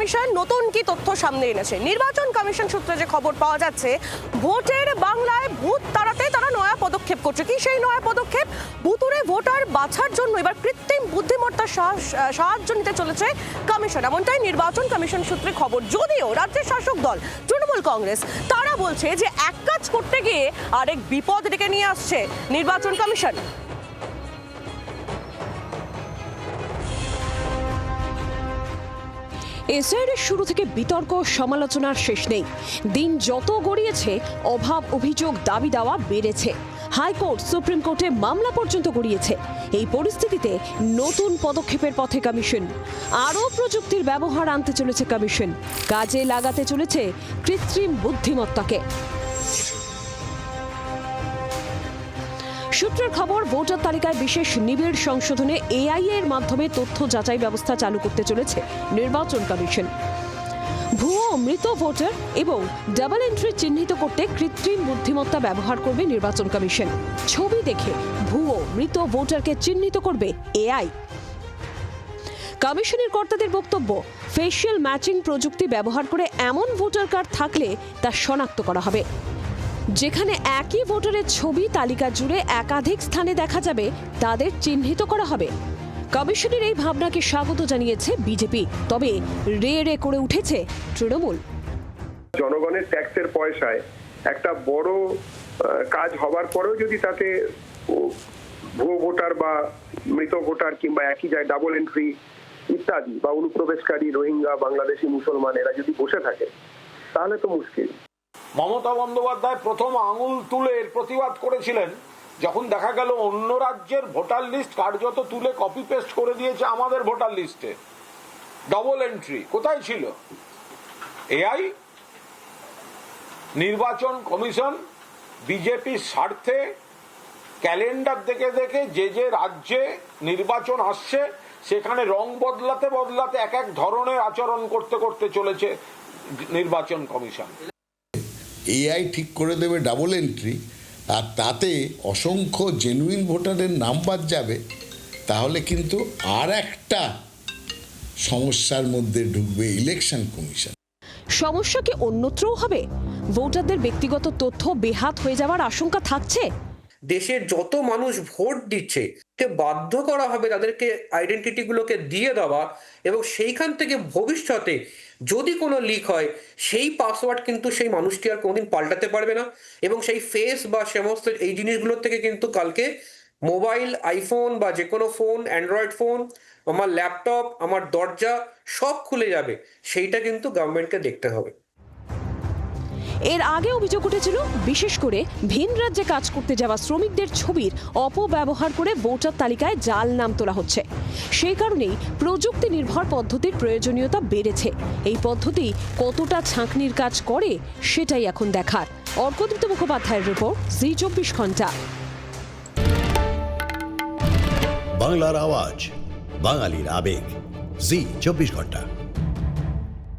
Commission নতুন কি তথ্য সামনে এনেছে। নির্বাচন কমিশন সূত্রে যে খবর পাওয়া যাচ্ছে, ভোটের বাংলায় ভূত তাড়াতে তারা নয়া পদক্ষেপ করছে। কি সেই নয়া পদক্ষেপ? ভুতুড়ে ভোটার বাছার জন্য এবার কৃত্রিম বুদ্ধিমত্তার সাহায্য নিতে চলেছে কমিশন, এমনটাই নির্বাচন কমিশন সূত্রে খবর। যদিও রাজ্যের শাসক দল তৃণমূল কংগ্রেস তারা বলছে যে এক কাজ করতে গিয়ে আরেক বিপদ ডেকে নিয়ে আসছে নির্বাচন কমিশন। এসআইআরের শুরু থেকে বিতর্ক সমালোচনার শেষ নেই। দিন যত গড়িয়েছে অভাব অভিযোগ দাবি দাওয়া বেড়েছে। হাইকোর্ট সুপ্রিম কোর্টে মামলা পর্যন্ত গড়িয়েছে। এই পরিস্থিতিতে নতুন পদক্ষেপের পথে কমিশন। আরও প্রযুক্তির ব্যবহার আনতে চলেছে কমিশন। কাজে লাগাতে চলেছে কৃত্রিম বুদ্ধিমত্তাকে। সূত্রের খবর, ভোটার তালিকায় বিশেষ নিবিড় সংশোধনে এআই এর মাধ্যমে তথ্য যাচাই ব্যবস্থা চালু করতে চলেছে নির্বাচন কমিশন। ভুয়ো মৃত ভোটার এবং ডাবল এন্ট্রি চিহ্নিত করতে কৃত্রিম বুদ্ধিমত্তা ব্যবহার করবে নির্বাচন কমিশন। ছবি দেখে ভুয়ো মৃত ভোটারকে চিহ্নিত করবে এআই। কমিশনের কর্তাদের বক্তব্য, ফেশিয়াল ম্যাচিং প্রযুক্তি ব্যবহার করে এমন ভোটার কার্ড থাকলে তা শনাক্ত করা হবে। যেখানে একই ভোটারের ছবি তালিকা জুড়ে একাধিক স্থানে দেখা যাবে, তাদের চিহ্নিত করা হবে। কমিশনের এই ভাবনাকে স্বাগত জানিয়েছে বিজেপি, তবে রে রে করে উঠেছে তৃণমূল। জনগণের ট্যাক্সের পয়সায় একটা বড় কাজ হবার পরেও যদি তাতে ভুয়ো ভোটার বা মৃত ভোটার কিংবা একই যায় ডাবল এন্ট্রি ইত্যাদি বা অনুপ্রবেশকারী রোহিঙ্গা বাংলাদেশি মুসলমান এরা যদি বসে থাকে, তাহলে তো মুশকিল। মমতা বন্দ্যোপাধ্যায় প্রথম আঙুল তুলে এর প্রতিবাদ করেছিলেন যখন দেখা গেল অন্য রাজ্যের ভোটার লিস্ট কার্যত তুলে কপি পেস্ট করে দিয়েছে আমাদের ভোটার লিস্টে। ডবল এন্ট্রি কোথায় ছিল? এআই। নির্বাচন কমিশন বিজেপির স্বার্থে ক্যালেন্ডার দেখে দেখে যে রাজ্যে নির্বাচন আসছে সেখানে রং বদলাতে বদলাতে এক এক ধরনের আচরণ করতে করতে চলেছে নির্বাচন কমিশন। এআই ঠিক করে দেবে ডাবল এন্ট্রি, আর তাতে অসংখ্য জেনুইন ভোটারের নাম বাদ যাবে, তাহলে কিন্তু আর একটা সমস্যার মধ্যে ঢুকবে ইলেকশন কমিশন। সমস্যা কি অন্যত্রও হবে? ভোটারদের ব্যক্তিগত তথ্য বেহাত হয়ে যাওয়ার আশঙ্কা থাকছে। দেশের যত মানুষ ভোট দিচ্ছে বাধ্য করা হবে তাদেরকে আইডেন্টিটিগুলোকে দিয়ে দেওয়া, এবং সেইখান থেকে ভবিষ্যতে যদি কোনো লিক হয় সেই পাসওয়ার্ড কিন্তু সেই মানুষটি আর কোনোদিন পাল্টাতে পারবে না, এবং সেই ফেস বা সমস্ত এই জিনিসগুলোর থেকে কিন্তু কালকে মোবাইল, আইফোন বা যে কোনো ফোন, অ্যান্ড্রয়েড ফোন, আমার ল্যাপটপ, আমার দরজা সব খুলে যাবে। সেইটা কিন্তু গভর্নমেন্টকে দেখতে হবে। এর আগে অভিযোগ উঠেছিল, বিশেষ করে ভিন রাজ্যে কাজ করতে যাওয়া শ্রমিকদের ছবির অপব্যবহার করে ভোটার তালিকায় জাল নাম তোলা হচ্ছে। সেই কারণেই প্রযুক্তি নির্ভর পদ্ধতির প্রয়োজনীয়তা বেড়েছে। এই পদ্ধতি কতটা ছাঁকনির কাজ করে সেটাই এখন দেখার। অর্কদীপ্ত মুখোপাধ্যায়ের রিপোর্ট, জি24 ঘন্টা। বাংলার আওয়াজ, বাঙালির আবেগ, জি24 ঘন্টা।